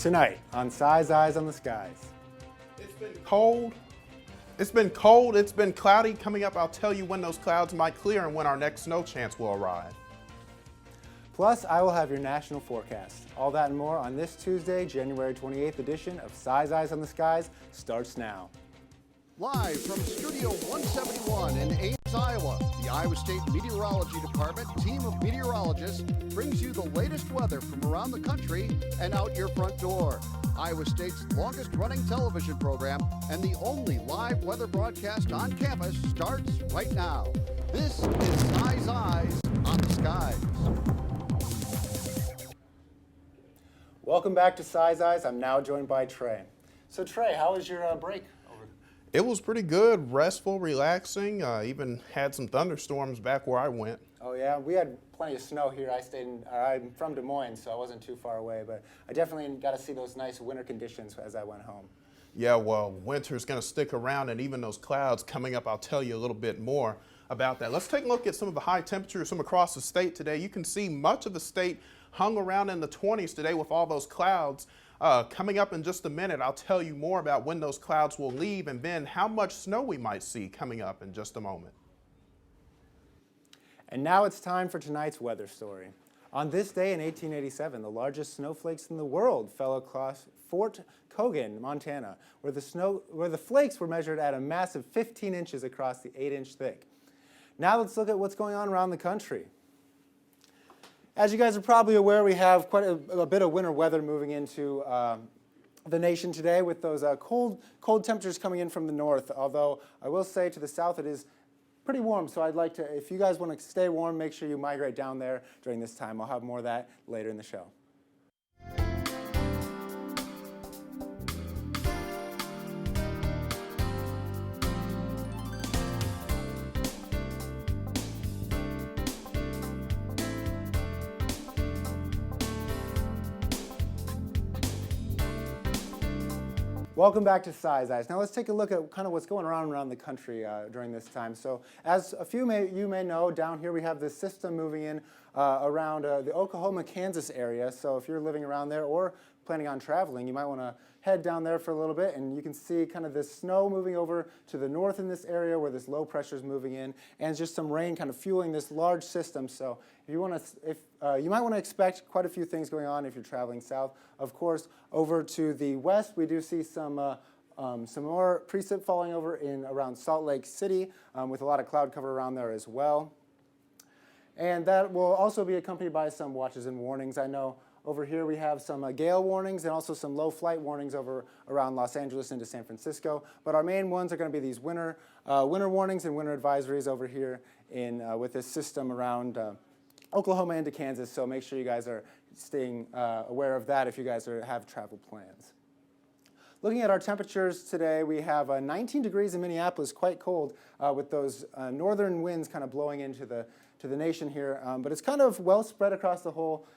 Tonight on Size Eyes on the Skies. It's been cold. It's been cloudy. Coming up, I'll tell you when those clouds might clear and when our next snow chance will arrive. Plus, I will have your national forecast. All that and more on this Tuesday, January 28th edition of Size Eyes on the Skies starts now. Live from Studio 171 in Ames, Iowa, the Iowa State Meteorology Department team of meteorologists brings you the latest weather from around the country and out your front door. Iowa State's longest-running television program and the only live weather broadcast on campus starts right now. This is Size Eyes on the Skies. Welcome back to Size Eyes. I'm now joined by Trey. So Trey, how was your break? It was pretty good, restful, relaxing. Even had some thunderstorms back where I went. Oh yeah, we had plenty of snow here. I'm from Des Moines, so I wasn't too far away, but I definitely got to see those nice winter conditions as I went home. Yeah, well, winter's going to stick around, and even those clouds coming up, I'll tell you a little bit more about that. Let's take a look at some of the high temperatures from across the state today. You can see much of the state hung around in the 20s today with all those clouds. Coming up in just a minute, I'll tell you more about when those clouds will leave and then how much snow we might see coming up in just a moment. And now it's time for tonight's weather story. On this day in 1887, the largest snowflakes in the world fell across Fort Cogan, Montana, where the flakes were measured at a massive 15 inches across the 8-inch thick. Now let's look at what's going on around the country. As you guys are probably aware, we have quite a bit of winter weather moving into the nation today with those cold temperatures coming in from the north, although I will say to the south it is pretty warm, so I'd like to, if you guys want to stay warm, make sure you migrate down there during this time. I'll have more of that later in the show. Welcome back to Size Eyes. Now let's take a look at kind of what's going around the country during this time. So as a few you may know, down here we have this system moving in around the Oklahoma, Kansas area. So if you're living around there or planning on traveling, you might want to head down there for a little bit, and you can see kind of this snow moving over to the north in this area where this low pressure is moving in, and just some rain kind of fueling this large system. So if you want to, you might want to expect quite a few things going on if you're traveling south. Of course, over to the west, we do see some more precip falling over in around Salt Lake City with a lot of cloud cover around there as well. And that will also be accompanied by some watches and warnings. I know over here we have some gale warnings and also some low flight warnings over around Los Angeles into San Francisco. But our main ones are going to be these winter warnings and winter advisories over here with this system around Oklahoma into Kansas. So make sure you guys are staying aware of that if you guys have travel plans. Looking at our temperatures today, we have 19 degrees in Minneapolis, quite cold, with those northern winds kind of blowing into the nation here. But it's kind of well spread across the whole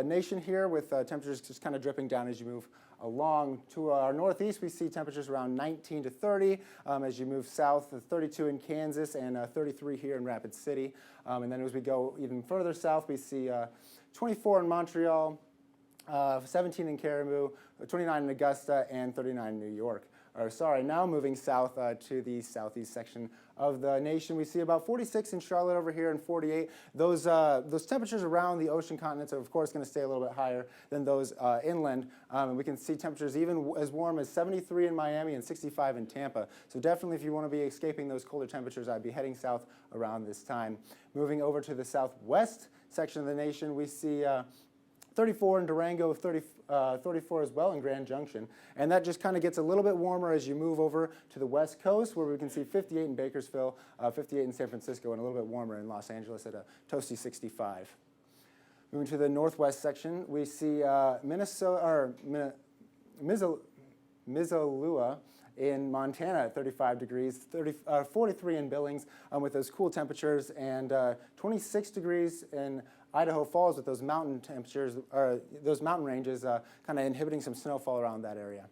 nation here, with temperatures just kind of dripping down as you move along. To our northeast, we see temperatures around 19 to 30. As you move south, 32 in Kansas and 33 here in Rapid City. And then as we go even further south, we see 24 in Montreal, 17 in Caribou, 29 in Augusta, and 39 in New York. Now moving south to the southeast section of the nation, we see about 46 in Charlotte over here and 48. Those temperatures around the ocean continents are, of course, going to stay a little bit higher than those inland. And we can see temperatures even as warm as 73 in Miami and 65 in Tampa. So definitely, if you want to be escaping those colder temperatures, I'd be heading south around this time. Moving over to the southwest section of the nation, we see 34 in Durango, 34 as well in Grand Junction. And that just kind of gets a little bit warmer as you move over to the west coast, where we can see 58 in Bakersfield, 58 in San Francisco, and a little bit warmer in Los Angeles at a toasty 65. Moving to the northwest section, we see Missoula in Montana at 35 degrees, 43 in Billings with those cool temperatures, and 26 degrees in Idaho Falls with those mountain temperatures, or those mountain ranges kind of inhibiting some snowfall around that area.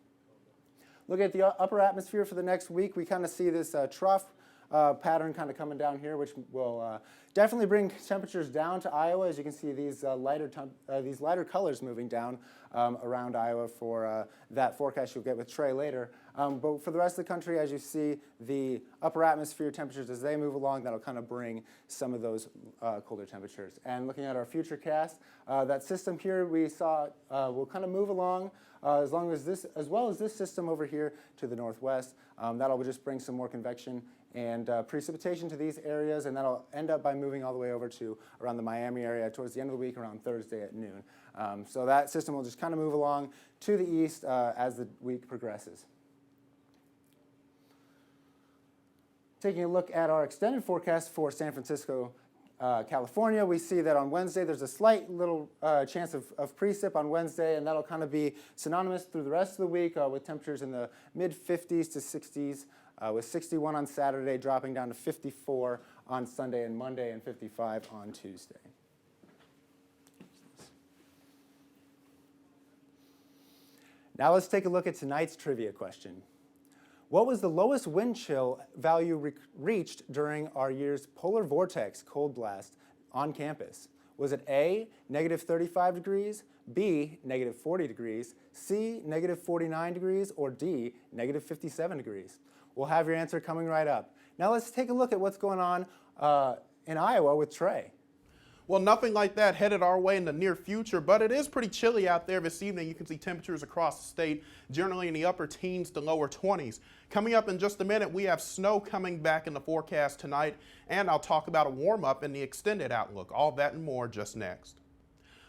Looking at the upper atmosphere for the next week, we kind of see this trough pattern kind of coming down here, which will definitely bring temperatures down to Iowa. As you can see, these lighter colors moving down around Iowa for that forecast you'll get with Trey later. But for the rest of the country, as you see the upper atmosphere temperatures as they move along, that'll kind of bring some of those colder temperatures. And looking at our future cast, that system here we saw will kind of move along as well as this system over here to the northwest. That'll just bring some more convection and precipitation to these areas, and that'll end up by moving all the way over to around the Miami area towards the end of the week, around Thursday at noon. So that system will just kind of move along to the east as the week progresses. Taking a look at our extended forecast for San Francisco, California, we see that on Wednesday there's a slight little chance of precip on Wednesday, and that'll kind of be synonymous through the rest of the week with temperatures in the mid-50s to 60s, with 61 on Saturday, dropping down to 54 on Sunday and Monday, and 55 on Tuesday. Now let's take a look at tonight's trivia question. What was the lowest wind chill value reached during our year's polar vortex cold blast on campus? Was it A, negative 35 degrees, B, negative 40 degrees, C, negative 49 degrees, or D, negative 57 degrees? We'll have your answer coming right up. Now let's take a look at what's going on in Iowa with Trey. Well, nothing like that headed our way in the near future, but it is pretty chilly out there this evening. You can see temperatures across the state generally in the upper teens to lower 20s. Coming up in just a minute, we have snow coming back in the forecast tonight, and I'll talk about a warm-up in the extended outlook. All that and more just next.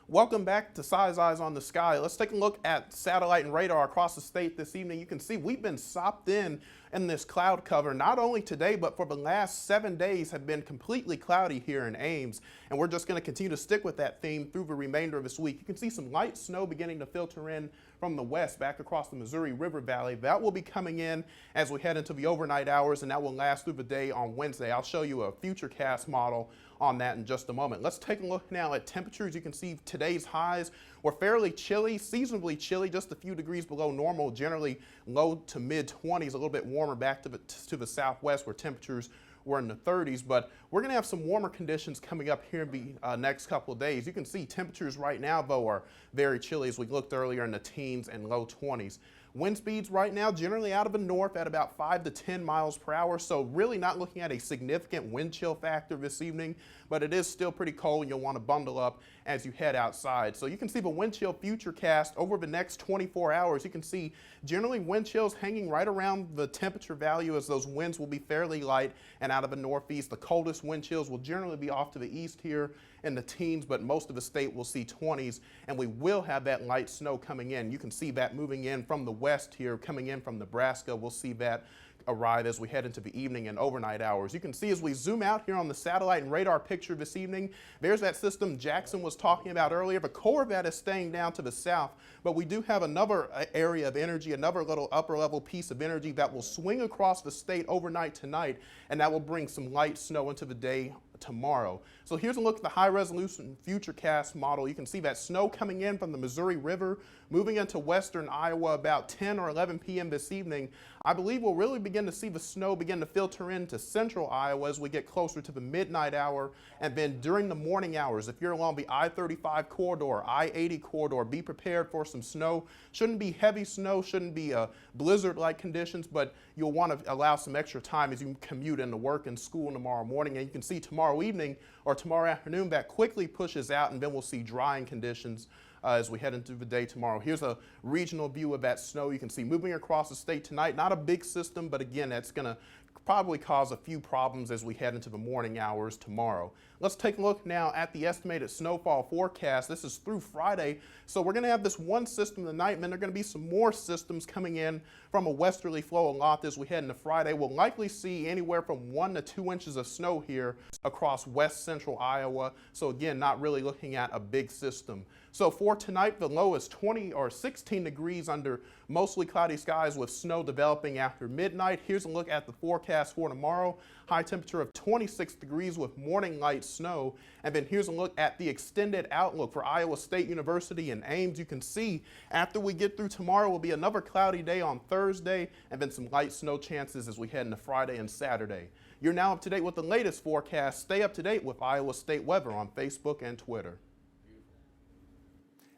Welcome back to Si's Eyes on the Sky. Let's take a look at satellite and radar across the state this evening. You can see we've been sopped in this cloud cover, not only today, but for the last 7 days have been completely cloudy here in Ames. And we're just going to continue to stick with that theme through the remainder of this week. You can see some light snow beginning to filter in from the west back across the Missouri River Valley. That will be coming in as we head into the overnight hours, and that will last through the day on Wednesday. I'll show you a futurecast model on that in just a moment. Let's take a look now at temperatures. You can see today's highs were fairly chilly, seasonably chilly, just a few degrees below normal, generally low to mid 20s, a little bit warmer back to the southwest where temperatures were in the 30s, but we're going to have some warmer conditions coming up here in the next couple of days. You can see temperatures right now, though, are very chilly as we looked earlier in the teens and low 20s. Wind speeds right now generally out of the north at about 5 to 10 miles per hour, so really not looking at a significant wind chill factor this evening, but it is still pretty cold and you'll want to bundle up as you head outside. So you can see the wind chill futurecast over the next 24 hours. You can see generally wind chills hanging right around the temperature value as those winds will be fairly light and out of the northeast. The coldest wind chills will generally be off to the east here in the teens, but most of the state will see 20s, and we will have that light snow coming in. You can see that moving in from the west here, coming in from Nebraska. We'll see that arrive as we head into the evening and overnight hours. You can see as we zoom out here on the satellite and radar picture this evening, there's that system Jackson was talking about earlier. The core of that is staying down to the south, but we do have another area of energy, another little upper level piece of energy that will swing across the state overnight tonight, and that will bring some light snow into the day tomorrow. So here's a look at the high resolution futurecast model. You can see that snow coming in from the Missouri River, moving into western Iowa about 10 or 11 p.m. this evening. I believe we'll really begin to see the snow begin to filter into central Iowa as we get closer to the midnight hour, and then during the morning hours. If you're along the I-35 corridor, I-80 corridor, be prepared for some snow. Shouldn't be heavy snow, shouldn't be blizzard-like conditions, but you'll want to allow some extra time as you commute into work and school tomorrow morning. And you can see tomorrow evening or tomorrow afternoon that quickly pushes out, and then we'll see drying conditions as we head into the day tomorrow. Here's a regional view of that snow. You can see moving across the state tonight. Not a big system, but again, that's going to probably cause a few problems as we head into the morning hours tomorrow. Let's take a look now at the estimated snowfall forecast. This is through Friday. So we're going to have this one system tonight, and then there are going to be some more systems coming in from a westerly flow a lot as we head into Friday. We'll likely see anywhere from 1 to 2 inches of snow here across west central Iowa. So again, not really looking at a big system. So for tonight, the low is 20 or 16 degrees under mostly cloudy skies with snow developing after midnight. Here's a look at the forecast forecast for tomorrow. High temperature of 26 degrees with morning light snow. And then here's a look at the extended outlook for Iowa State University and Ames. You can see after we get through tomorrow will be another cloudy day on Thursday, and then some light snow chances as we head into Friday and Saturday. You're now up to date with the latest forecast. Stay up to date with Iowa State weather on Facebook and Twitter.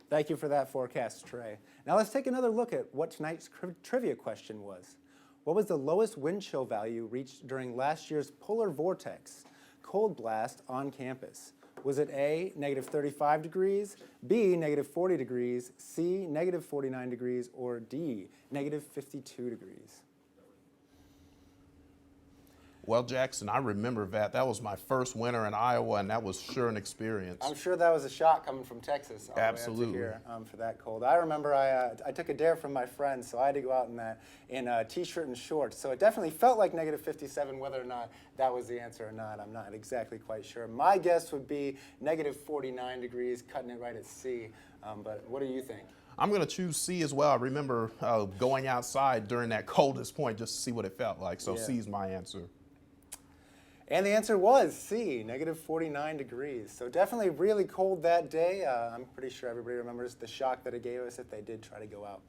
Thank you for that forecast, Trey. Now let's take another look at what tonight's trivia question was. What was the lowest wind chill value reached during last year's polar vortex cold blast on campus? Was it A, negative 35 degrees, B, negative 40 degrees, C, negative 49 degrees, or D, negative 52 degrees? Well, Jackson, I remember that. That was my first winter in Iowa, and that was sure an experience. I'm sure that was a shock coming from Texas all Absolutely. the way up to here for that cold. I remember I took a dare from my friends, so I had to go out in a t-shirt and shorts. So it definitely felt like negative 57. Whether or not that was the answer or not, I'm not exactly quite sure. My guess would be negative 49 degrees, cutting it right at C. But what do you think? I'm going to choose C as well. I remember going outside during that coldest point just to see what it felt like. So Yeah. C is my answer. And the answer was C, negative 49 degrees. So definitely really cold that day. I'm pretty sure everybody remembers the shock that it gave us if they did try to go out.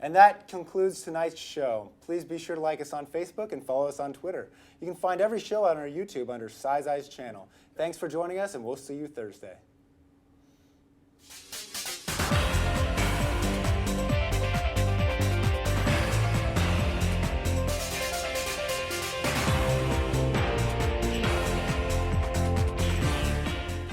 And that concludes tonight's show. Please be sure to like us on Facebook and follow us on Twitter. You can find every show on our YouTube under Size Eyes channel. Thanks for joining us, and we'll see you Thursday.